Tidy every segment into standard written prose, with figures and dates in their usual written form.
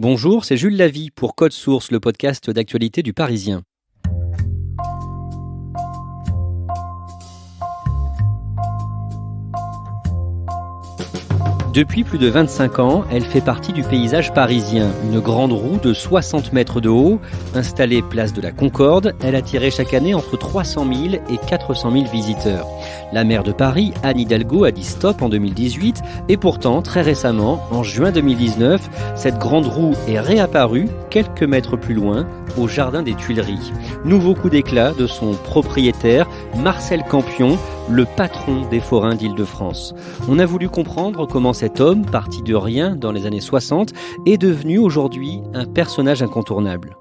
Bonjour, c'est Jules Lavie pour Code Source, le podcast d'actualité du Parisien. Depuis plus de 25 ans, elle fait partie du paysage parisien. Une grande roue de 60 mètres de haut, installée place de la Concorde, elle attirait chaque année entre 300 000 et 400 000 visiteurs. La maire de Paris, Anne Hidalgo, a dit stop en 2018 et pourtant, très récemment, en juin 2019, cette grande roue est réapparue quelques mètres plus loin, au jardin des Tuileries. Nouveau coup d'éclat de son propriétaire, Marcel Campion, le patron des forains d'Île-de-France. On a voulu comprendre comment cet homme, parti de rien dans les années 60, est devenu aujourd'hui un personnage incontournable.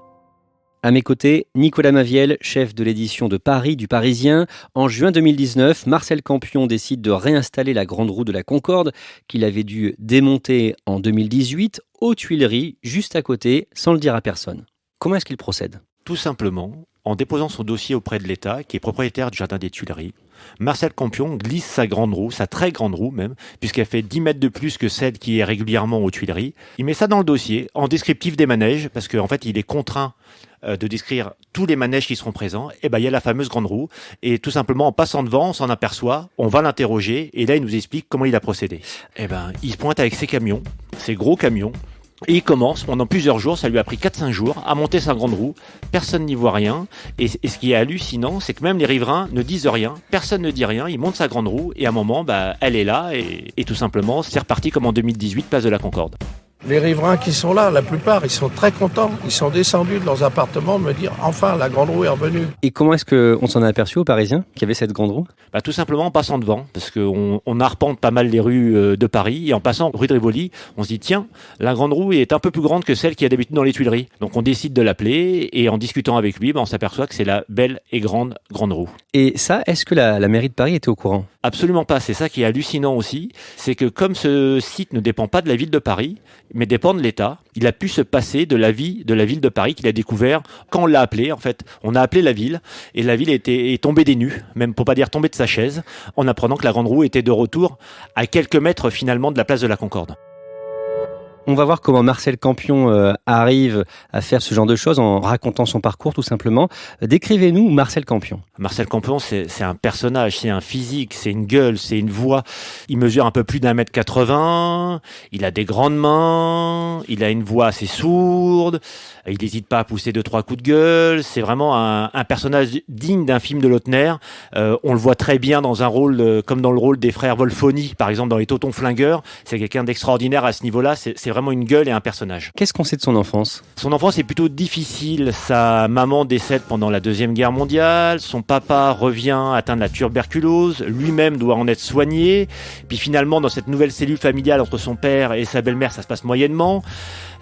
À mes côtés, Nicolas Maviel, chef de l'édition de Paris du Parisien. En juin 2019, Marcel Campion décide de réinstaller la grande roue de la Concorde qu'il avait dû démonter en 2018 aux Tuileries, juste à côté, sans le dire à personne. Comment est-ce qu'il procède ? Tout simplement, en déposant son dossier auprès de l'État, qui est propriétaire du jardin des Tuileries, Marcel Campion glisse sa grande roue, sa très grande roue même, puisqu'elle fait 10 mètres de plus que celle qui est régulièrement aux Tuileries. Il met ça dans le dossier, en descriptif des manèges, parce qu'en fait, il est contraint de décrire tous les manèges qui seront présents. Et il y a la fameuse grande roue. Et tout simplement, en passant devant, on s'en aperçoit, on va l'interroger, et là, il nous explique comment il a procédé. Il se pointe avec ses camions, ses gros camions, et il commence, pendant plusieurs jours, ça lui a pris 4-5 jours, à monter sa grande roue. Personne n'y voit rien. Et ce qui est hallucinant, c'est que même les riverains ne disent rien. Personne ne dit rien. Il monte sa grande roue et à un moment, elle est là. Et tout simplement, c'est reparti comme en 2018, place de la Concorde. Les riverains qui sont là, la plupart, ils sont très contents. Ils sont descendus de leurs appartements de me dire « Enfin, la grande roue est revenue ». Et comment est-ce qu'on s'en est aperçu aux Parisiens qu'il y avait cette grande roue ? Tout simplement en passant devant, parce qu'on arpente pas mal les rues de Paris, et en passant rue de Rivoli, on se dit tiens, la grande roue est un peu plus grande que celle qui est d'habitude dans les Tuileries. Donc on décide de l'appeler, et en discutant avec lui, on s'aperçoit que c'est la belle et grande roue. Et ça, est-ce que la mairie de Paris était au courant ? Absolument pas, c'est ça qui est hallucinant aussi, c'est que comme ce site ne dépend pas de la ville de Paris, mais dépend de l'État, il a pu se passer de la vie de la ville de Paris qu'il a découvert quand on l'a appelé. En fait, on a appelé la ville et la ville est tombée des nues, même pour pas dire tombée de sa chaise, en apprenant que la grande roue était de retour à quelques mètres finalement de la place de la Concorde. On va voir comment Marcel Campion arrive à faire ce genre de choses en racontant son parcours tout simplement. Décrivez-nous Marcel Campion. Marcel Campion, c'est un personnage, c'est un physique, c'est une gueule, c'est une voix. Il mesure un peu plus d'1m80, il a des grandes mains, il a une voix assez sourde, il n'hésite pas à pousser 2-3 coups de gueule. C'est vraiment un personnage digne d'un film de Lautner. On le voit très bien dans un rôle comme dans le rôle des frères Wolfoni, par exemple dans Les Tontons Flingueurs. C'est quelqu'un d'extraordinaire à ce niveau-là. C'est vraiment une gueule et un personnage. Qu'est-ce qu'on sait de son enfance ? Son enfance est plutôt difficile. Sa maman décède pendant la Deuxième Guerre mondiale. Son papa revient atteint de la tuberculose. Lui-même doit en être soigné. Puis finalement, dans cette nouvelle cellule familiale entre son père et sa belle-mère, ça se passe moyennement.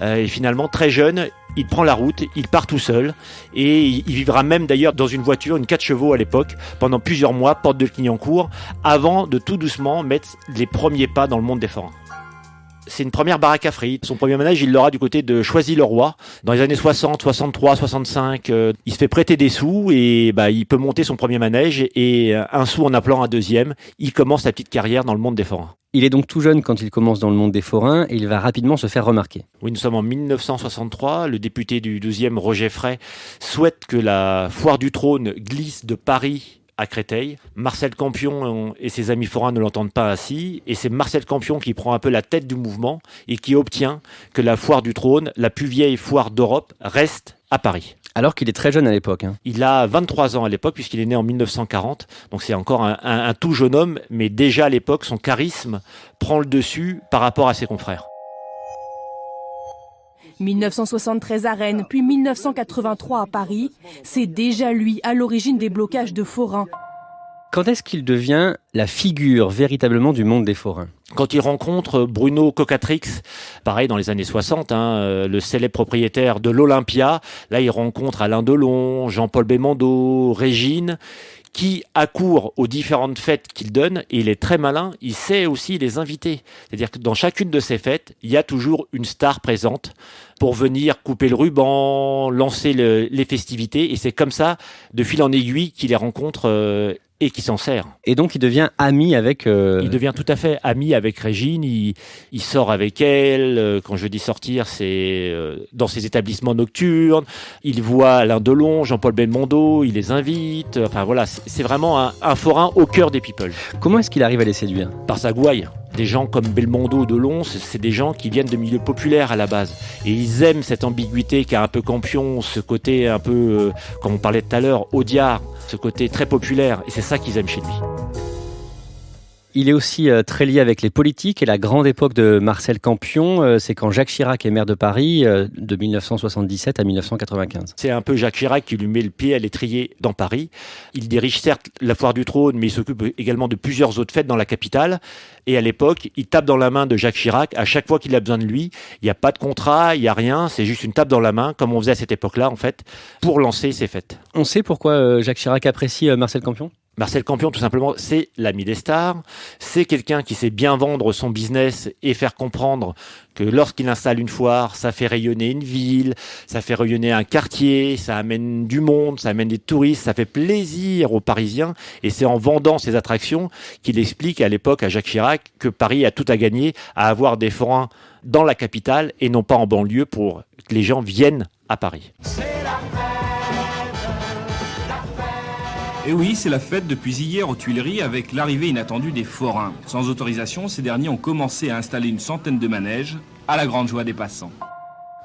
Et finalement, très jeune, il prend la route, il part tout seul. Et il vivra même d'ailleurs dans une voiture, une 4 chevaux à l'époque, pendant plusieurs mois, porte de Clignancourt, avant de tout doucement mettre les premiers pas dans le monde des forains. C'est une première baraque à frites. Son premier manège, il l'aura du côté de Choisy-le-Roi. Dans les années 60, 63, 65, il se fait prêter des sous et il peut monter son premier manège et un sou en appelant un deuxième, il commence sa petite carrière dans le monde des forains. Il est donc tout jeune quand il commence dans le monde des forains et il va rapidement se faire remarquer. Oui, nous sommes en 1963. Le député du 12e, Roger Frey, souhaite que la foire du trône glisse de Paris à Créteil. Marcel Campion et ses amis forains ne l'entendent pas ainsi, et c'est Marcel Campion qui prend un peu la tête du mouvement et qui obtient que la foire du trône, la plus vieille foire d'Europe, reste à Paris. Alors qu'il est très jeune à l'époque. Il a 23 ans à l'époque, puisqu'il est né en 1940, donc c'est encore un tout jeune homme, mais déjà à l'époque, son charisme prend le dessus par rapport à ses confrères. 1973 à Rennes, puis 1983 à Paris, c'est déjà lui à l'origine des blocages de forains. Quand est-ce qu'il devient la figure véritablement du monde des forains ? Quand il rencontre Bruno Cocatrix, pareil dans les années 60, le célèbre propriétaire de l'Olympia, là il rencontre Alain Delon, Jean-Paul Belmondo, Régine, qui accourt aux différentes fêtes qu'il donne, et il est très malin, il sait aussi les inviter. C'est-à-dire que dans chacune de ces fêtes, il y a toujours une star présente pour venir couper le ruban, lancer les festivités, et c'est comme ça, de fil en aiguille, qu'il les rencontre et qui s'en sert. Et donc il devient ami avec... Il devient tout à fait ami avec Régine, il sort avec elle, quand je dis sortir, c'est dans ses établissements nocturnes, il voit Alain Delon, Jean-Paul Belmondo, il les invite, enfin voilà, c'est vraiment un forain au cœur des people. Comment est-ce qu'il arrive à les séduire ? Par sa gouaille. Des gens comme Belmondo ou Delon, c'est des gens qui viennent de milieux populaires à la base. Et ils aiment cette ambiguïté qu'a un peu Campion, ce côté un peu, comme on parlait tout à l'heure, audiard, ce côté très populaire. Et c'est ça qu'ils aiment chez lui. Il est aussi très lié avec les politiques et la grande époque de Marcel Campion, c'est quand Jacques Chirac est maire de Paris de 1977 à 1995. C'est un peu Jacques Chirac qui lui met le pied à l'étrier dans Paris. Il dirige certes la Foire du Trône, mais il s'occupe également de plusieurs autres fêtes dans la capitale. Et à l'époque, il tape dans la main de Jacques Chirac à chaque fois qu'il a besoin de lui. Il n'y a pas de contrat, il n'y a rien, c'est juste une tape dans la main, comme on faisait à cette époque-là en fait, pour lancer ces fêtes. On sait pourquoi Jacques Chirac apprécie Marcel Campion ? Marcel Campion, tout simplement, c'est l'ami des stars. C'est quelqu'un qui sait bien vendre son business et faire comprendre que lorsqu'il installe une foire, ça fait rayonner une ville, ça fait rayonner un quartier, ça amène du monde, ça amène des touristes, ça fait plaisir aux Parisiens. Et c'est en vendant ces attractions qu'il explique à l'époque à Jacques Chirac que Paris a tout à gagner à avoir des forains dans la capitale et non pas en banlieue pour que les gens viennent à Paris. Et oui, c'est la fête depuis hier aux Tuileries avec l'arrivée inattendue des forains. Sans autorisation, ces derniers ont commencé à installer une centaine de manèges, à la grande joie des passants.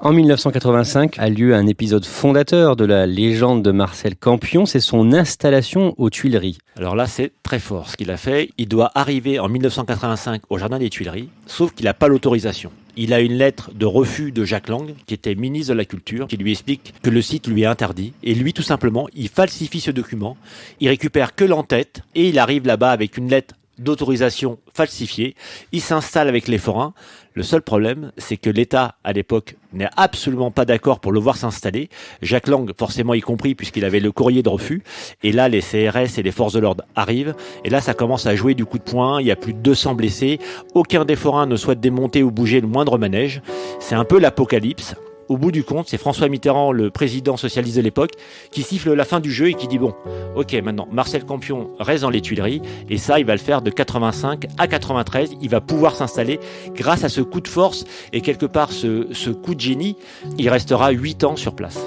En 1985 a lieu un épisode fondateur de la légende de Marcel Campion, c'est son installation aux Tuileries. Alors là, c'est très fort ce qu'il a fait. Il doit arriver en 1985 au Jardin des Tuileries, sauf qu'il n'a pas l'autorisation. Il a une lettre de refus de Jacques Lang, qui était ministre de la Culture, qui lui explique que le site lui est interdit. Et lui, tout simplement, il falsifie ce document, il récupère que l'entête, et il arrive là-bas avec une lettre d'autorisation falsifiée. Il s'installe avec les forains. Le seul problème, c'est que l'État, à l'époque, n'est absolument pas d'accord pour le voir s'installer. Jacques Lang, forcément y compris, puisqu'il avait le courrier de refus. Et là, les CRS et les forces de l'ordre arrivent. Et là, ça commence à jouer du coup de poing. Il y a plus de 200 blessés. Aucun des forains ne souhaite démonter ou bouger le moindre manège. C'est un peu l'apocalypse. Au bout du compte, c'est François Mitterrand, le président socialiste de l'époque, qui siffle la fin du jeu et qui dit bon, ok, maintenant Marcel Campion reste dans les Tuileries et ça, il va le faire de 85 à 93. Il va pouvoir s'installer grâce à ce coup de force et quelque part ce coup de génie. Il restera 8 ans sur place.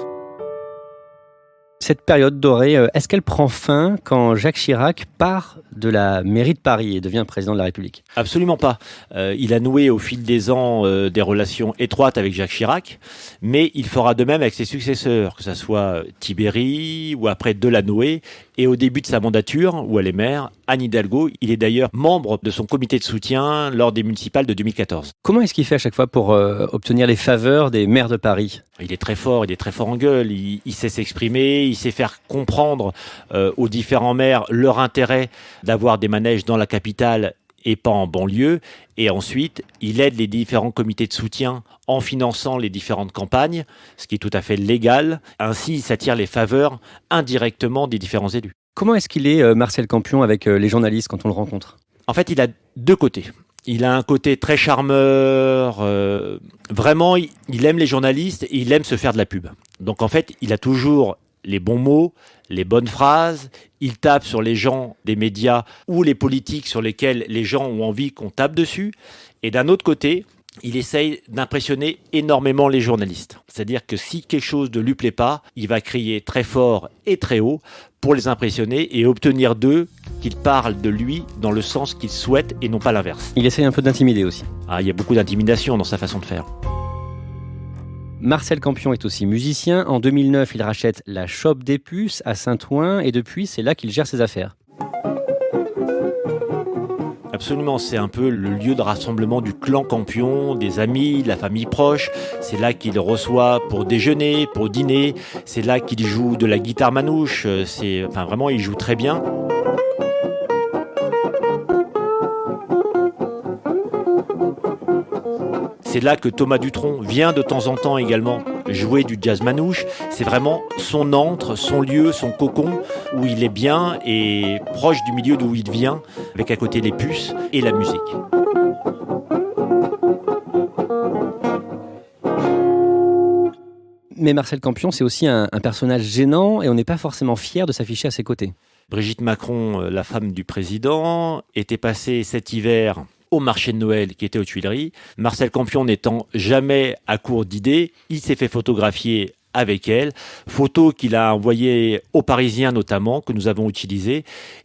Cette période dorée, est-ce qu'elle prend fin quand Jacques Chirac part de la mairie de Paris et devient président de la République ? Absolument pas. Il a noué au fil des ans des relations étroites avec Jacques Chirac, mais il fera de même avec ses successeurs, que ce soit Tibéri ou après Delanoë. Et au début de sa mandature, où elle est maire, Anne Hidalgo, il est d'ailleurs membre de son comité de soutien lors des municipales de 2014. Comment est-ce qu'il fait à chaque fois pour obtenir les faveurs des maires de Paris ? Il est très fort en gueule, il sait s'exprimer, il sait faire comprendre aux différents maires leur intérêt d'avoir des manèges dans la capitale et pas en banlieue. Et ensuite, il aide les différents comités de soutien en finançant les différentes campagnes, ce qui est tout à fait légal. Ainsi, il s'attire les faveurs indirectement des différents élus. Comment est-ce qu'il est, Marcel Campion, avec les journalistes quand on le rencontre ? En fait, il a deux côtés. Il a un côté très charmeur, vraiment, il aime les journalistes et il aime se faire de la pub. Donc en fait, il a toujours les bons mots, les bonnes phrases, il tape sur les gens des médias ou les politiques sur lesquels les gens ont envie qu'on tape dessus. Et d'un autre côté, il essaye d'impressionner énormément les journalistes. C'est-à-dire que si quelque chose ne lui plaît pas, il va crier très fort et très haut pour les impressionner et obtenir d'eux qu'ils parlent de lui dans le sens qu'ils souhaitent et non pas l'inverse. Il essaye un peu d'intimider aussi. Ah, il y a beaucoup d'intimidation dans sa façon de faire. Marcel Campion est aussi musicien. En 2009, il rachète la Chope des Puces à Saint-Ouen et depuis, c'est là qu'il gère ses affaires. Absolument, c'est un peu le lieu de rassemblement du clan Campion, des amis, de la famille proche. C'est là qu'il reçoit pour déjeuner, pour dîner. C'est là qu'il joue de la guitare manouche. Vraiment, il joue très bien. C'est là que Thomas Dutronc vient de temps en temps également jouer du jazz manouche. C'est vraiment son antre, son lieu, son cocon où il est bien et proche du milieu d'où il vient, avec à côté les puces et la musique. Mais Marcel Campion, c'est aussi un personnage gênant et on n'est pas forcément fier de s'afficher à ses côtés. Brigitte Macron, la femme du président, était passée cet hiver au marché de Noël qui était aux Tuileries. Marcel Campion n'étant jamais à court d'idées, il s'est fait photographier avec elle, photo qu'il a envoyée aux Parisiens notamment, que nous avons utilisée,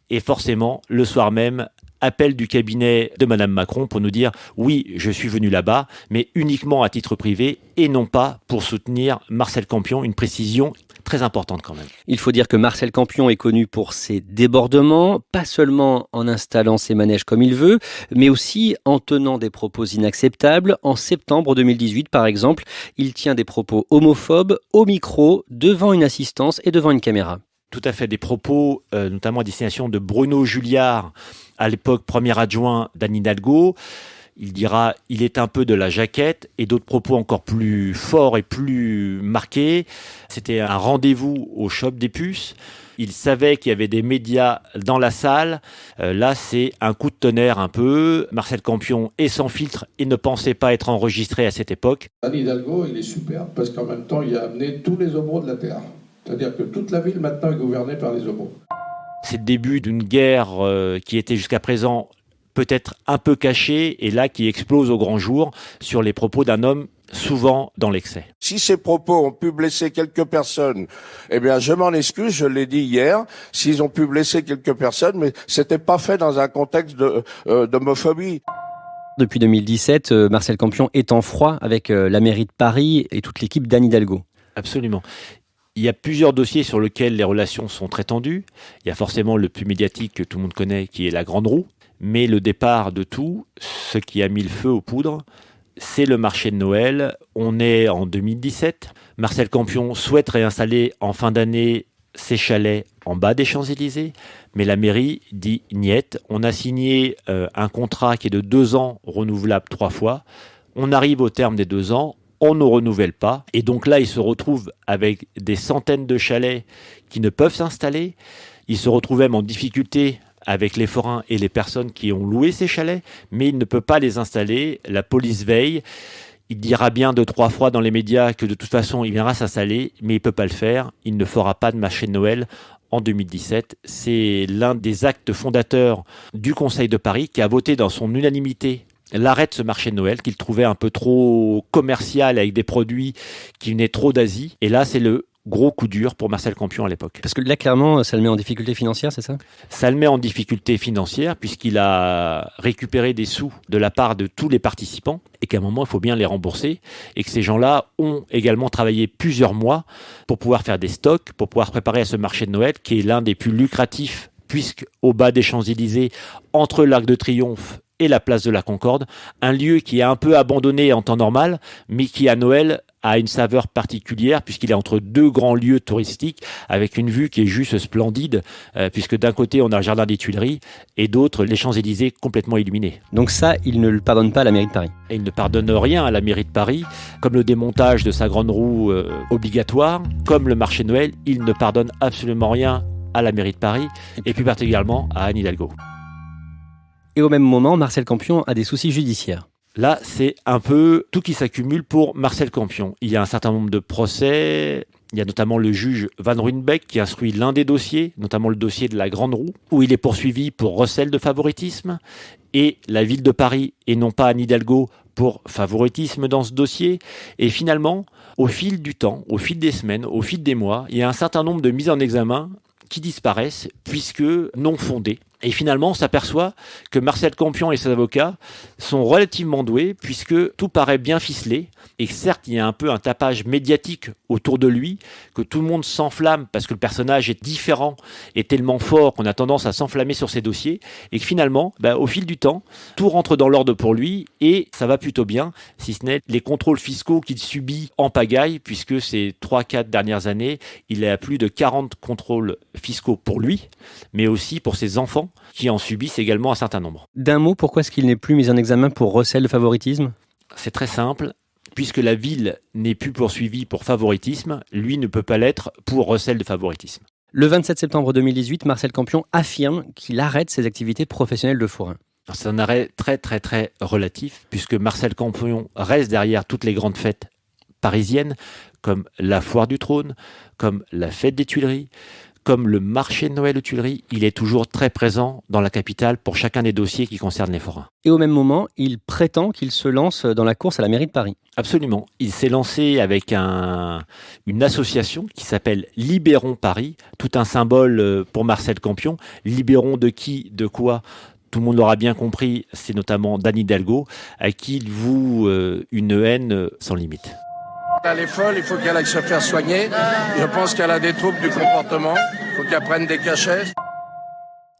et forcément, le soir même, appel du cabinet de Madame Macron pour nous dire « Oui, je suis venu là-bas, mais uniquement à titre privé et non pas pour soutenir Marcel Campion », une précision très importante quand même. Il faut dire que Marcel Campion est connu pour ses débordements, pas seulement en installant ses manèges comme il veut, mais aussi en tenant des propos inacceptables. En septembre 2018, par exemple, il tient des propos homophobes au micro, devant une assistance et devant une caméra. Tout à fait, des propos notamment à destination de Bruno Julliard, à l'époque premier adjoint d'Anne Hidalgo. Il dira « il est un peu de la jaquette » et d'autres propos encore plus forts et plus marqués. C'était un rendez-vous au Shop des Puces. Il savait qu'il y avait des médias dans la salle. Là, c'est un coup de tonnerre un peu. Marcel Campion est sans filtre et ne pensait pas être enregistré à cette époque. Anne Hidalgo, il est superbe parce qu'en même temps, il a amené tous les homos de la Terre. C'est-à-dire que toute la ville maintenant est gouvernée par les homos. C'est le début d'une guerre qui était jusqu'à présent peut-être un peu cachée et là qui explose au grand jour sur les propos d'un homme souvent dans l'excès. Si ces propos ont pu blesser quelques personnes, eh bien je m'en excuse, je l'ai dit hier, s'ils ont pu blesser quelques personnes, mais c'était pas fait dans un contexte d'homophobie. Depuis 2017, Marcel Campion est en froid avec la mairie de Paris et toute l'équipe d'Anne Hidalgo. Absolument. Il y a plusieurs dossiers sur lesquels les relations sont très tendues. Il y a forcément le plus médiatique que tout le monde connaît, qui est la Grande Roue. Mais le départ de tout, ce qui a mis le feu aux poudres, c'est le marché de Noël. On est en 2017. Marcel Campion souhaite réinstaller en fin d'année ses chalets en bas des Champs-Élysées. Mais la mairie dit niet. On a signé un contrat qui est de 2 ans, renouvelable 3 fois. On arrive au terme des 2 ans. On ne renouvelle pas. Et donc là, il se retrouve avec des centaines de chalets qui ne peuvent s'installer. Il se retrouve même en difficulté avec les forains et les personnes qui ont loué ces chalets, mais il ne peut pas les installer. La police veille. Il dira bien 2-3 fois dans les médias que de toute façon, il viendra s'installer, mais il ne peut pas le faire. Il ne fera pas de marché de Noël en 2017. C'est l'un des actes fondateurs du Conseil de Paris qui a voté dans son unanimité l'arrêt de ce marché de Noël qu'il trouvait un peu trop commercial avec des produits qui venaient trop d'Asie. Et là, c'est le gros coup dur pour Marcel Campion à l'époque. Parce que là, clairement, ça le met en difficulté financière, c'est ça ? Ça le met en difficulté financière puisqu'il a récupéré des sous de la part de tous les participants et qu'à un moment, il faut bien les rembourser et que ces gens-là ont également travaillé plusieurs mois pour pouvoir faire des stocks, pour pouvoir se préparer à ce marché de Noël qui est l'un des plus lucratifs puisque au bas des Champs-Élysées, entre l'Arc de Triomphe et la place de la Concorde, un lieu qui est un peu abandonné en temps normal, mais qui à Noël a une saveur particulière puisqu'il est entre 2 grands lieux touristiques avec une vue qui est juste splendide puisque d'un côté on a le jardin des Tuileries et d'autre les Champs-Élysées complètement illuminés. Donc ça, il ne le pardonne pas à la mairie de Paris. Et il ne pardonne rien à la mairie de Paris, comme le démontage de sa grande roue obligatoire, comme le marché de Noël, il ne pardonne absolument rien à la mairie de Paris et plus particulièrement à Anne Hidalgo. Et au même moment, Marcel Campion a des soucis judiciaires. Là, c'est un peu tout qui s'accumule pour Marcel Campion. Il y a un certain nombre de procès. Il y a notamment le juge Van Ruynbeck qui instruit l'un des dossiers, notamment le dossier de la Grande Roue, où il est poursuivi pour recel de favoritisme. Et la ville de Paris, et non pas Anne Hidalgo, pour favoritisme dans ce dossier. Et finalement, au fil du temps, au fil des semaines, au fil des mois, il y a un certain nombre de mises en examen qui disparaissent puisque non fondées. Et finalement, on s'aperçoit que Marcel Campion et ses avocats sont relativement doués puisque tout paraît bien ficelé. Et certes, il y a un peu un tapage médiatique autour de lui, que tout le monde s'enflamme parce que le personnage est différent et tellement fort qu'on a tendance à s'enflammer sur ses dossiers. Et que finalement, au fil du temps, tout rentre dans l'ordre pour lui et ça va plutôt bien, si ce n'est les contrôles fiscaux qu'il subit en pagaille puisque ces 3-4 dernières années, il a plus de 40 contrôles fiscaux pour lui, mais aussi pour ses enfants qui en subissent également un certain nombre. D'un mot, pourquoi est-ce qu'il n'est plus mis en examen pour recel de favoritisme ? C'est très simple. Puisque la ville n'est plus poursuivie pour favoritisme, lui ne peut pas l'être pour recel de favoritisme. Le 27 septembre 2018, Marcel Campion affirme qu'il arrête ses activités professionnelles de forain. C'est un arrêt très très très relatif, puisque Marcel Campion reste derrière toutes les grandes fêtes parisiennes, comme la Foire du Trône, comme la Fête des Tuileries, comme le marché de Noël aux Tuileries, il est toujours très présent dans la capitale pour chacun des dossiers qui concernent les forains. Et au même moment, il prétend qu'il se lance dans la course à la mairie de Paris. Absolument. Il s'est lancé avec une association qui s'appelle Libérons Paris, tout un symbole pour Marcel Campion. Libérons de qui, de quoi ? Tout le monde l'aura bien compris, c'est notamment d'Anne Hidalgo, à qui il voue une haine sans limite. Elle est folle, il faut qu'elle aille se faire soigner. Je pense qu'elle a des troubles du comportement. Il faut qu'elle prenne des cachets.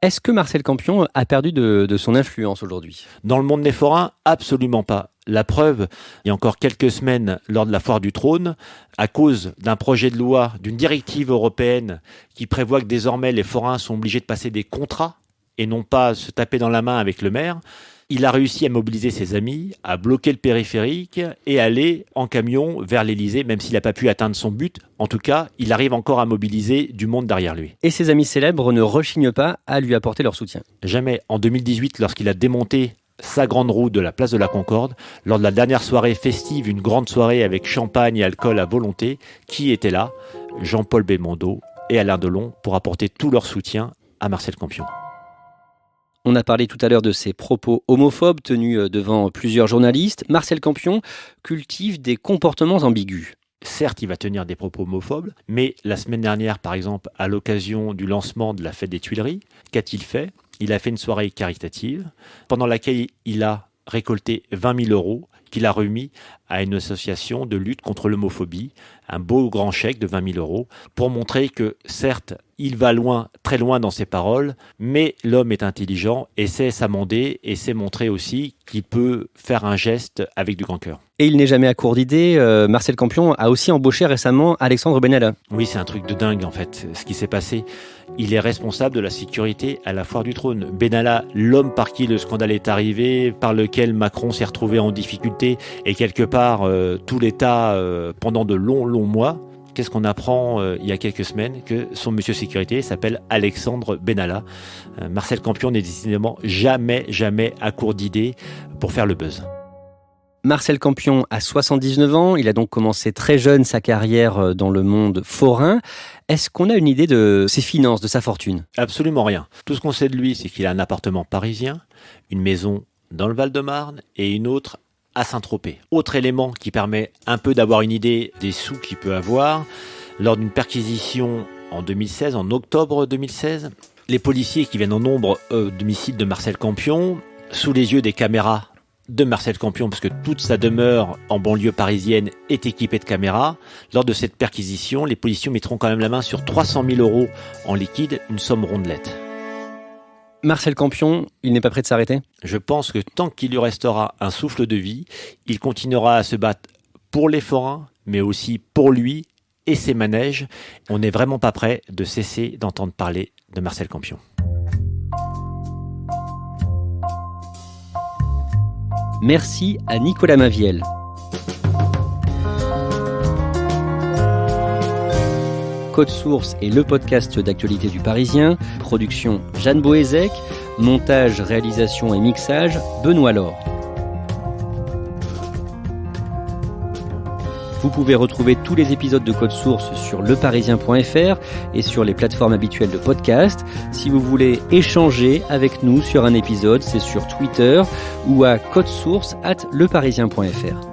Est-ce que Marcel Campion a perdu de son influence aujourd'hui ? Dans le monde des forains, absolument pas. La preuve, il y a encore quelques semaines, lors de la foire du trône, à cause d'un projet de loi, d'une directive européenne qui prévoit que désormais les forains sont obligés de passer des contrats et non pas se taper dans la main avec le maire, il a réussi à mobiliser ses amis, à bloquer le périphérique et aller en camion vers l'Élysée, même s'il n'a pas pu atteindre son but. En tout cas, il arrive encore à mobiliser du monde derrière lui. Et ses amis célèbres ne rechignent pas à lui apporter leur soutien. Jamais. En 2018, lorsqu'il a démonté sa grande roue de la place de la Concorde, lors de la dernière soirée festive, une grande soirée avec champagne et alcool à volonté, qui était là ? Jean-Paul Belmondo et Alain Delon pour apporter tout leur soutien à Marcel Campion. On a parlé tout à l'heure de ses propos homophobes tenus devant plusieurs journalistes. Marcel Campion cultive des comportements ambigus. Certes, il va tenir des propos homophobes, mais la semaine dernière, par exemple, à l'occasion du lancement de la fête des Tuileries, qu'a-t-il fait ? Il a fait une soirée caritative pendant laquelle il a récolté 20 000 euros qu'il a remis à une association de lutte contre l'homophobie, un beau grand chèque de 20 000 euros, pour montrer que, certes, il va loin, très loin dans ses paroles, mais l'homme est intelligent et sait s'amender et sait montrer aussi qu'il peut faire un geste avec du grand cœur. Et il n'est jamais à court d'idées. Marcel Campion a aussi embauché récemment Alexandre Benalla. Oui, c'est un truc de dingue en fait, ce qui s'est passé. Il est responsable de la sécurité à la foire du trône. Benalla, l'homme par qui le scandale est arrivé, par lequel Macron s'est retrouvé en difficulté et quelque part tout l'État pendant de longs mois. Qu'est-ce qu'on apprend il y a quelques semaines ? Que son monsieur sécurité s'appelle Alexandre Benalla. Marcel Campion n'est décidément jamais à court d'idées pour faire le buzz. Marcel Campion a 79 ans, il a donc commencé très jeune sa carrière dans le monde forain. Est-ce qu'on a une idée de ses finances, de sa fortune ? Absolument rien. Tout ce qu'on sait de lui, c'est qu'il a un appartement parisien, une maison dans le Val-de-Marne et une autre à Saint-Tropez. Autre élément qui permet un peu d'avoir une idée des sous qu'il peut avoir, lors d'une perquisition en 2016, en octobre 2016, les policiers qui viennent en nombre au domicile de Marcel Campion, sous les yeux des caméras de Marcel Campion, parce que toute sa demeure en banlieue parisienne est équipée de caméras. Lors de cette perquisition, les policiers mettront quand même la main sur 300 000 euros en liquide, une somme rondelette. Marcel Campion, il n'est pas prêt de s'arrêter ? Je pense que tant qu'il lui restera un souffle de vie, il continuera à se battre pour les forains, mais aussi pour lui et ses manèges. On n'est vraiment pas prêt de cesser d'entendre parler de Marcel Campion. Merci à Nicolas Maviel. Code Source est le podcast d'actualité du Parisien. Production Jeanne Boézek. Montage, réalisation et mixage Benoît Laure. Vous pouvez retrouver tous les épisodes de Code Source sur leparisien.fr et sur les plateformes habituelles de podcast. Si vous voulez échanger avec nous sur un épisode, c'est sur Twitter ou à codesource@leparisien.fr.